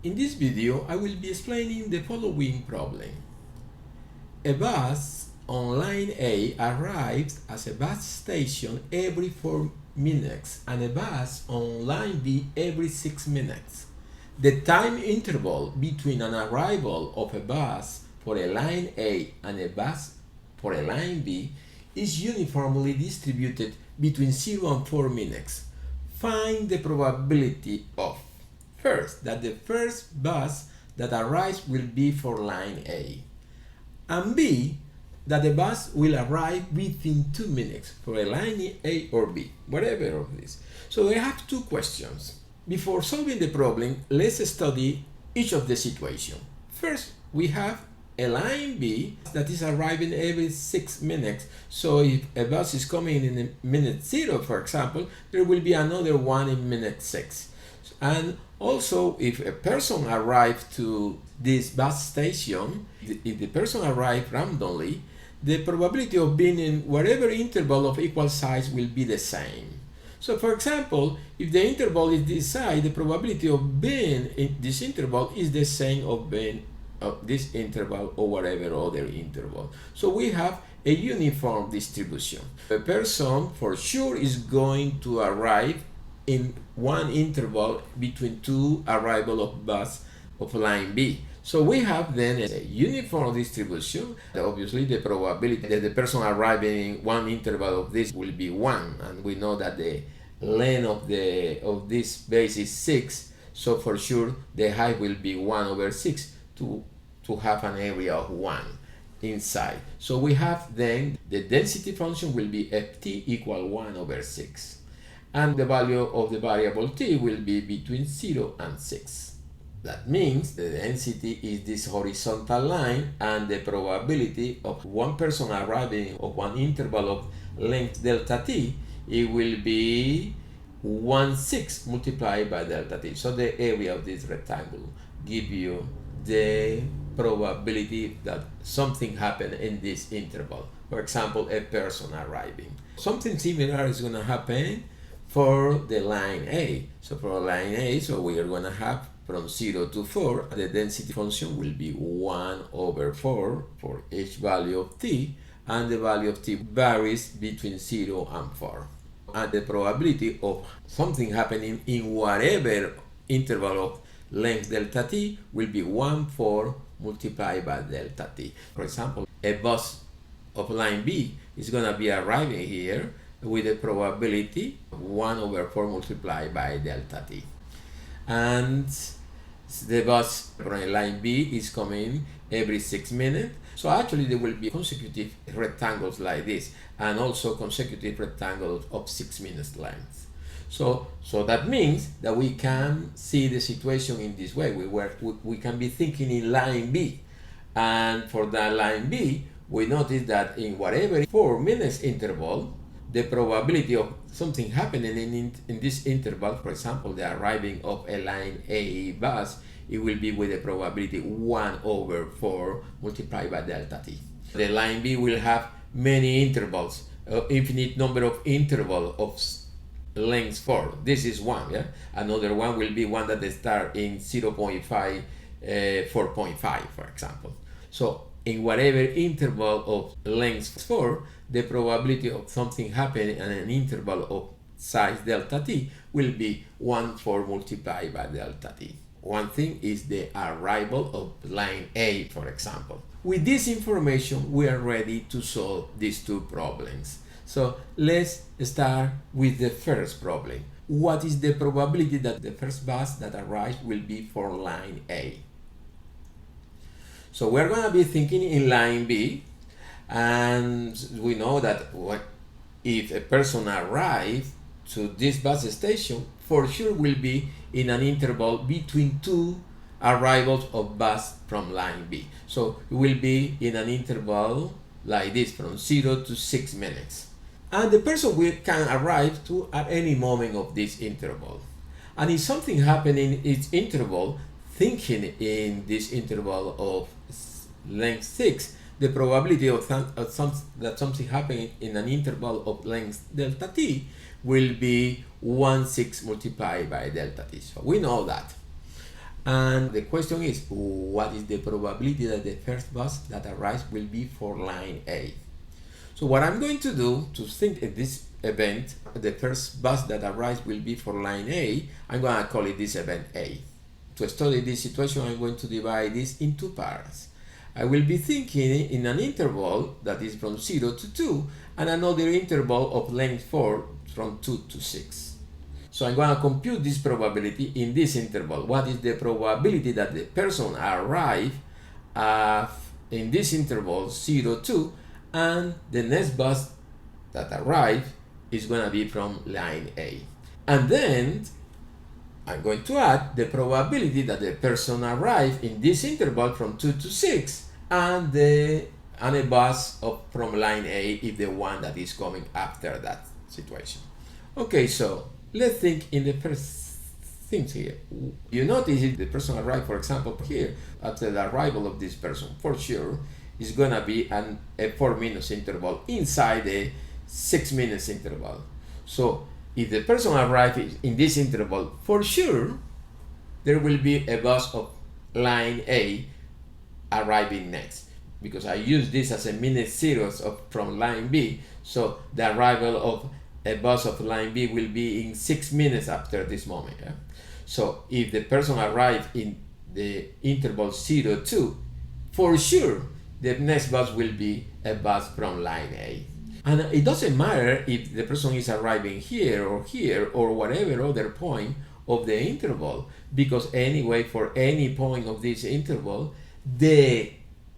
In this video, I will be explaining the following problem. A bus on line A arrives at a bus station every 4 minutes and a bus on line B every 6 minutes. The time interval between an arrival of a bus for a line A and a bus for a line B is uniformly distributed between 0 and 4 minutes. Find the probability of, first, that the first bus that arrives will be for line A, and B, that the bus will arrive within 2 minutes for a line A or B, whatever of this. So I have two questions. Before solving the problem, let's study each of the situations. First, we have a line B that is arriving every 6 minutes. So if a bus is coming in minute 0, for example, there will be another one in minute 6. And also, if a person arrives to this bus station, if the person arrives randomly, the probability of being in whatever interval of equal size will be the same. So for example, if the interval is this size, the probability of being in this interval is the same of being of this interval or whatever other interval. So we have a uniform distribution. A person for sure is going to arrive in one interval between two arrival of bus of line B. So we have then a uniform distribution. Obviously the probability that the person arriving in one interval of this will be 1, and we know that the length of this base is 6, so for sure the height will be 1 over 6 to have an area of 1 inside. So we have then the density function will be ft equal 1 over 6. And the value of the variable t will be between 0 and 6. That means the density is this horizontal line, and the probability of one person arriving of one interval of length delta t, it will be 1/6 multiplied by delta t. So the area of this rectangle give you the probability that something happened in this interval. For example, a person arriving. Something similar is going to happen for the line A. So for line A, so we are going to have from 0 to 4, the density function will be 1 over 4 for each value of t, and the value of t varies between 0 and 4. And the probability of something happening in whatever interval of length delta t will be 1/4 multiplied by delta t. For example, a bus of line B is going to be arriving here with a probability of 1/4 multiplied by delta t. And the bus from line B is coming every 6 minutes. So actually there will be consecutive rectangles like this, and also consecutive rectangles of 6 minutes length. So that means that we can see the situation in this way. We can be thinking in line B, and for that line B, we notice that in whatever 4 minutes interval, the probability of something happening in this interval, for example, the arriving of a line A bus, it will be with a probability 1/4 multiplied by delta t. The line B will have many intervals, infinite number of intervals of length 4. This is one, yeah? Another one will be one that they start in 0.5, 4.5, for example. So in whatever interval of length 4, the probability of something happening in an interval of size delta t will be 1/4 multiplied by delta t. One thing is the arrival of line A, for example. With this information, we are ready to solve these two problems. So let's start with the first problem. What is the probability that the first bus that arrives will be for line A? So we're going to be thinking in line B, and we know that if a person arrives to this bus station, for sure will be in an interval between two arrivals of bus from line B. So it will be in an interval like this, from 0 to 6 minutes. And the person can arrive to at any moment of this interval. And if something happens in its interval, thinking in this interval of length 6, the probability of that something happening in an interval of length delta t will be 1/6 multiplied by delta t. So we know that. And the question is, what is the probability that the first bus that arrives will be for line A? So what I'm going to do to think in this event, the first bus that arrives will be for line A, I'm going to call it this event A. To study this situation, I'm going to divide this in two parts. I will be thinking in an interval that is from 0 to 2 and another interval of length 4 from 2 to 6. So I'm going to compute this probability in this interval. What is the probability that the person arrive in this interval 0 2 and the next bus that arrive is going to be from line A. And then I'm going to add the probability that the person arrive in this interval from 2 to 6 and a bus from line A is the one that is coming after that situation. Okay, so let's think in the first things here. You notice if the person arrived, for example, here, after the arrival of this person, for sure, is going to be a 4 minutes interval inside the 6 minutes interval. So if the person arrives in this interval, for sure, there will be a bus of line A arriving next, because I use this as a minute series from line B. So the arrival of a bus of line B will be in 6 minutes after this moment. Yeah? So if the person arrives in the interval 0 2, for sure the next bus will be a bus from line A. And it doesn't matter if the person is arriving here or whatever other point of the interval, because anyway, for any point of this interval,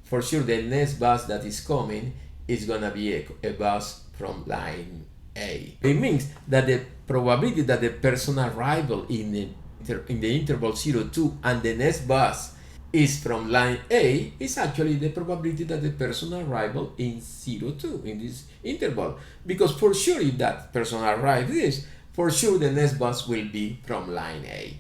for sure the next bus that is coming is going to be a bus from line A. It means that the probability that the person arrival in the interval 0 2 and the next bus is from line A is actually the probability that the person arrival in 0 2 in this interval, because for sure if that person arrives this, for sure the next bus will be from line A.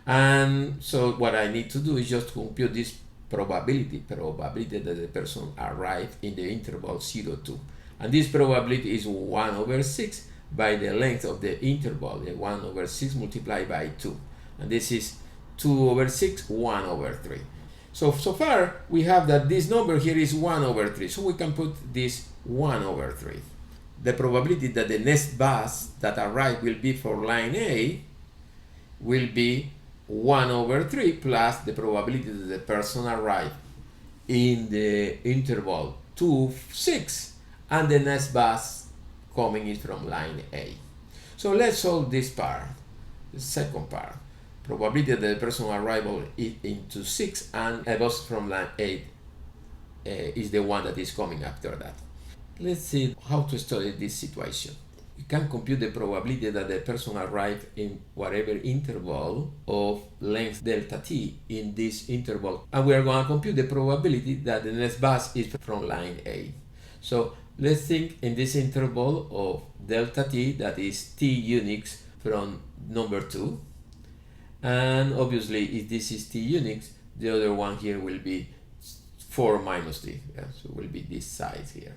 And so what I need to do is just compute this probability that the person arrived in the interval 0 2, and this probability is 1 over 6 by the length of the interval, the 1 over 6 multiplied by 2, and this is 2 over 6, 1 over 3. So far we have that this number here is 1 over 3, so we can put this 1 over 3. The probability that the next bus that arrives will be for line A will be 1 over 3 plus the probability that the person arrived in the interval 2 6 and the next bus coming is from line A. So let's solve this part, the second part. Probability that the person arrival into 6 and a bus from line 8 is the one that is coming after that. Let's see how to study this situation. We can compute the probability that the person arrived in whatever interval of length delta t in this interval, and we are going to compute the probability that the next bus is from line A. So let's think in this interval of delta t, that is t units from number 2. And obviously, if this is t units, the other one here will be 4 minus t. Yeah? So it will be this size here.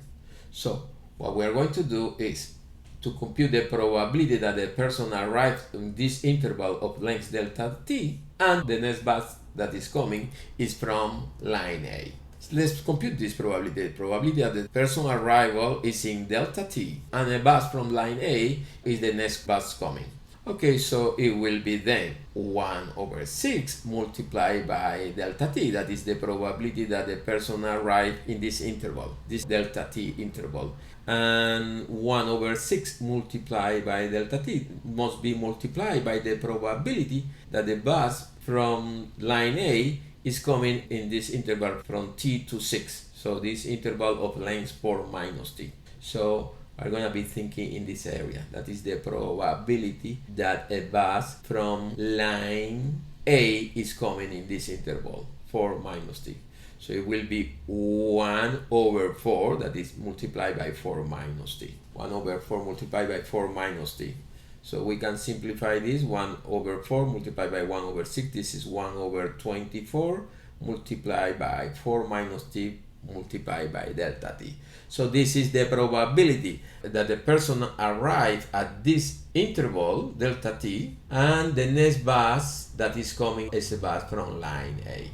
So what we are going to do is to compute the probability that the person arrives in this interval of length delta t, and the next bus that is coming is from line A. So let's compute this probability. The probability that the person arrival is in delta t, and a bus from line A is the next bus coming. Okay, so it will be then 1 over 6 multiplied by delta t, that is the probability that the person arrived in this interval, this delta t interval. And 1 over 6 multiplied by delta t must be multiplied by the probability that the bus from line A is coming in this interval from t to 6. So this interval of length 4 minus t. So we're going to be thinking in this area. That is the probability that a bus from line A is coming in this interval, 4 minus t. So it will be 1 over 4, that is multiplied by 4 minus t. 1 over 4 multiplied by 4 minus t. So we can simplify this. 1 over 4 multiplied by 1 over 6. This is 1 over 24 multiplied by 4 minus t multiplied by delta t. So this is the probability that the person arrive at this interval, delta t, and the next bus that is coming is a bus from line A.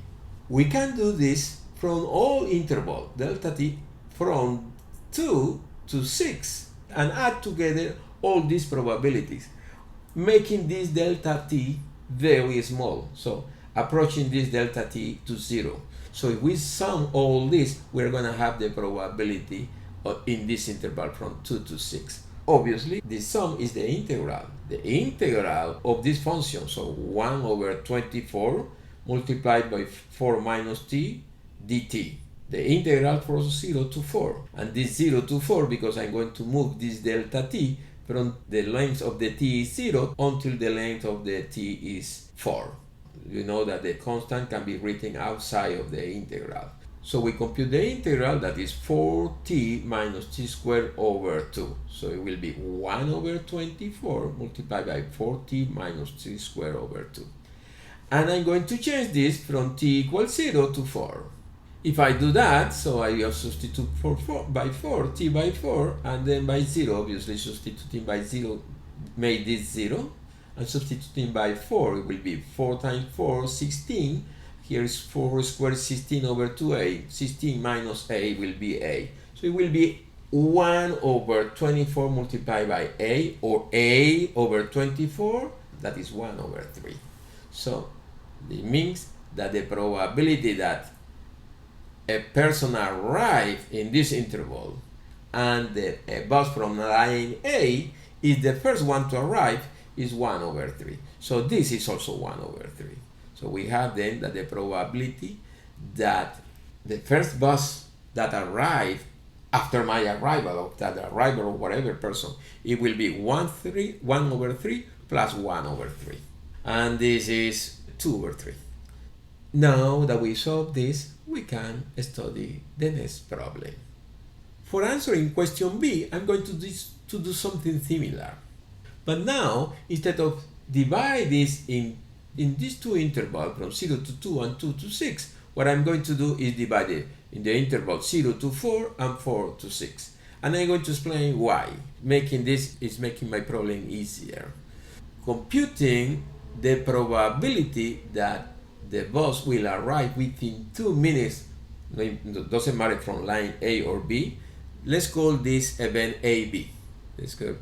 We can do this from all interval, delta t, from 2 to 6, and add together all these probabilities, making this delta t very small, so approaching this delta t to 0. So if we sum all this, we're going to have the probability in this interval from 2 to 6. Obviously, the sum is the integral. The integral of this function, so 1 over 24 multiplied by 4 minus t dt. The integral from 0 to 4. And this 0 to 4, because I'm going to move this delta t from the length of the t is 0 until the length of the t is 4. You know that the constant can be written outside of the integral. So we compute the integral, that is 4t minus t squared over 2. So it will be 1 over 24 multiplied by 4t minus t squared over 2. And I'm going to change this from t equals 0 to 4. If I do that, so I will substitute by 4, t by 4, and then by 0, obviously substituting by 0 made this 0, and substituting by 4, it will be 4 times 4, 16. Here is 4 squared, 16 over 2a. 16 minus a will be a. So it will be 1 over 24 multiplied by a, or a over 24, that is 1 over 3. So it means that the probability that a person arrive in this interval and a bus from line A is the first one to arrive is 1 over 3. So this is also 1 over 3. So we have then that the probability that the first bus that arrive after my arrival, of that arrival of whatever person, it will be 1 over 3 plus 1 over 3. And this is 2 over 3. Now that we solve this, we can study the next problem. For answering question B, I'm going to do something similar. But now, instead of divide this in these two intervals from 0 to 2 and 2 to 6, what I'm going to do is divide it in the interval 0 to 4 and 4 to 6. And I'm going to explain why. Making my problem easier. Computing the probability that the bus will arrive within 2 minutes, it doesn't matter from line A or B. Let's call this event AB. Let's go.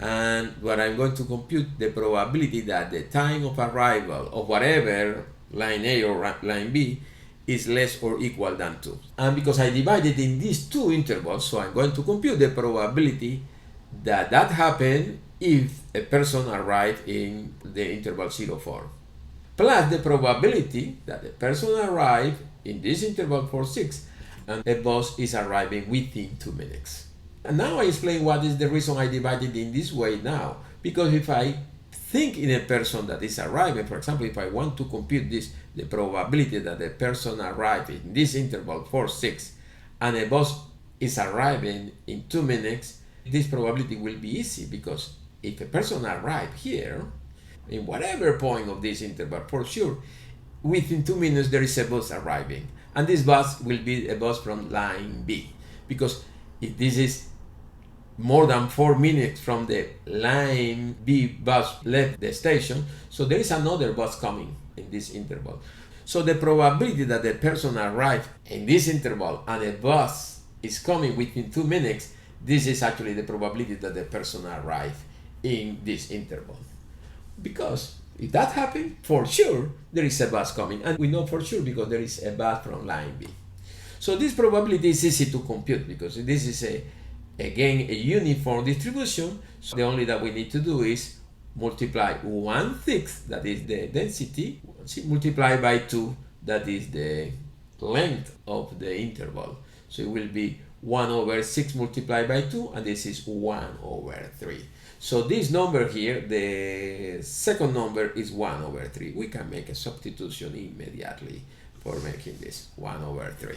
And what I'm going to compute the probability that the time of arrival of whatever line A or line B is less or equal than 2. And because I divided in these two intervals, so I'm going to compute the probability that happened if a person arrived in the interval 0-4. Plus the probability that the person arrived in this interval 4-6 and a bus is arriving within 2 minutes. And now I explain what is the reason I divided in this way now. Because if I think in a person that is arriving, for example, if I want to compute the probability that the person arrived in this interval 4-6 and a bus is arriving in 2 minutes, this probability will be easy, because if a person arrived here, in whatever point of this interval, for sure, within 2 minutes there is a bus arriving. And this bus will be a bus from line B. Because if this is more than 4 minutes from the line B bus left the station, so there is another bus coming in this interval. So the probability that the person arrived in this interval and a bus is coming within 2 minutes, this is actually the probability that the person arrived in this interval. Because if that happens, for sure there is a bus coming, and we know for sure because there is a bus from line B. So this probability is easy to compute, because this is again a uniform distribution. So the only that we need to do is multiply 1/6, that is the density, multiply by 2, that is the length of the interval. So it will be 1 over 6 multiplied by 2, and this is 1 over 3. So this number here, the second number, is 1 over 3. We can make a substitution immediately for making this 1 over 3.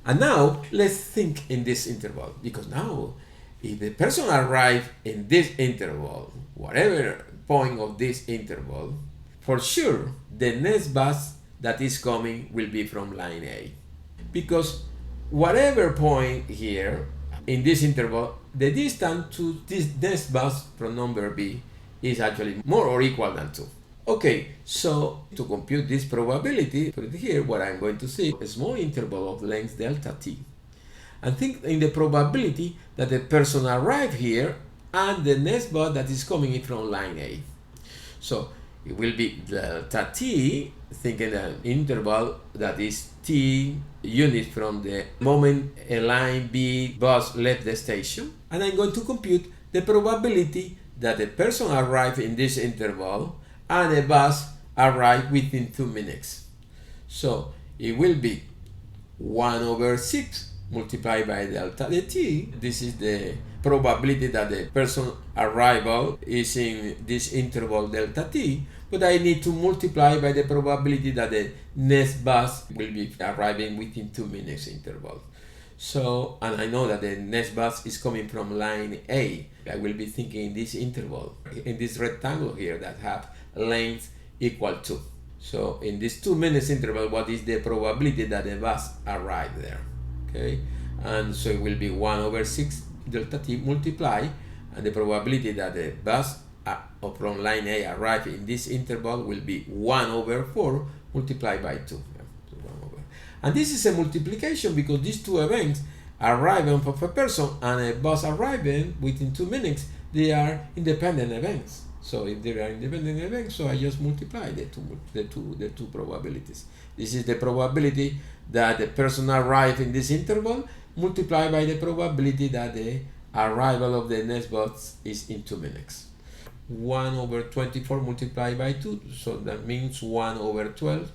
And now let's think in this interval, because now if the person arrived in this interval, whatever point of this interval, for sure the next bus that is coming will be from line A. because whatever point here in this interval, the distance to this next bus from number B is actually more or equal than 2. Okay, so to compute this probability, put it here, what I'm going to see a small interval of length delta t. And think in the probability that the person arrive here and the next bus that is coming in from line A. So it will be delta t, thinking an interval that is t units from the moment a line B bus left the station. And I'm going to compute the probability that the person arrive in this interval and a bus arrive within 2 minutes. So it will be 1 over 6 multiplied by delta t. This is the probability that the person arrival is in this interval delta t, but I need to multiply by the probability that the next bus will be arriving within 2 minutes interval. So, and I know that the next bus is coming from line A. I will be thinking in this interval, in this rectangle here that have length equal to. So in this 2 minutes interval, what is the probability that the bus arrive there? Okay, and so it will be 1 over 6 delta t multiply, and the probability that the bus from line A arrive in this interval will be 1 over 4 multiplied by 2. And this is a multiplication because these two events, arriving of a person and a bus arriving within 2 minutes, they are independent events. So if they are independent events, so I just multiply the two probabilities. This is the probability that the person arrive in this interval multiplied by the probability that the arrival of the next bus is in 2 minutes. 1 over 24 multiplied by 2, so that means 1 over 12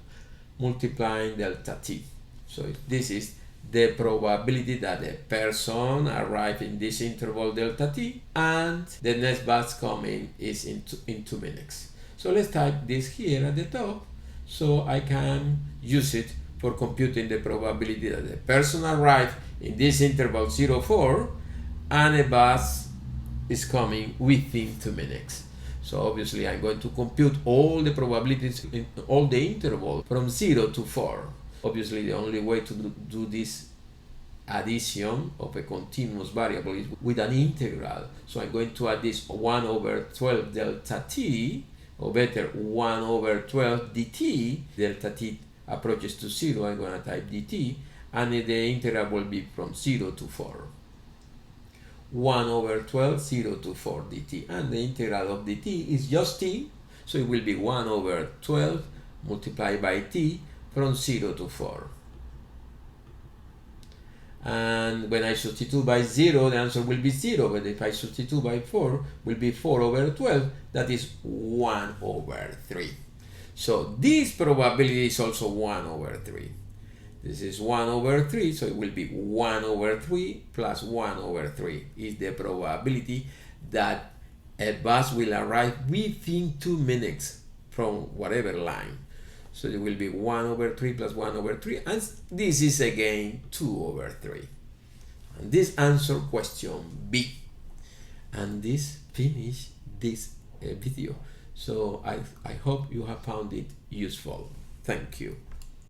multiplying delta t. So this is the probability that the person arrive in this interval delta t and the next bus coming is in 2 minutes. So let's type this here at the top so I can use it for computing the probability that the person arrive in this interval 0, 4 and a bus is coming within 2 minutes. So obviously I'm going to compute all the probabilities in all the interval from 0 to 4. Obviously the only way to do this addition of a continuous variable is with an integral. So I'm going to add this 1 over 12 delta t, or better 1 over 12 dt. Delta t approaches to 0, I'm going to type dt, and the integral will be from 0 to 4. 1 over 12, 0 to 4 dt, and the integral of dt is just t, so it will be 1 over 12 multiplied by t from 0 to 4. And when I substitute by 0, the answer will be 0, but if I substitute by 4, will be 4 over 12, that is 1 over 3. So this probability is also 1 over 3. This is 1 over 3, so it will be 1 over 3 plus 1 over 3 is the probability that a bus will arrive within 2 minutes from whatever line. So it will be 1 over 3 plus 1 over 3, and this is again 2 over 3. And this answer question B. And this finish this video. So I hope you have found it useful. Thank you.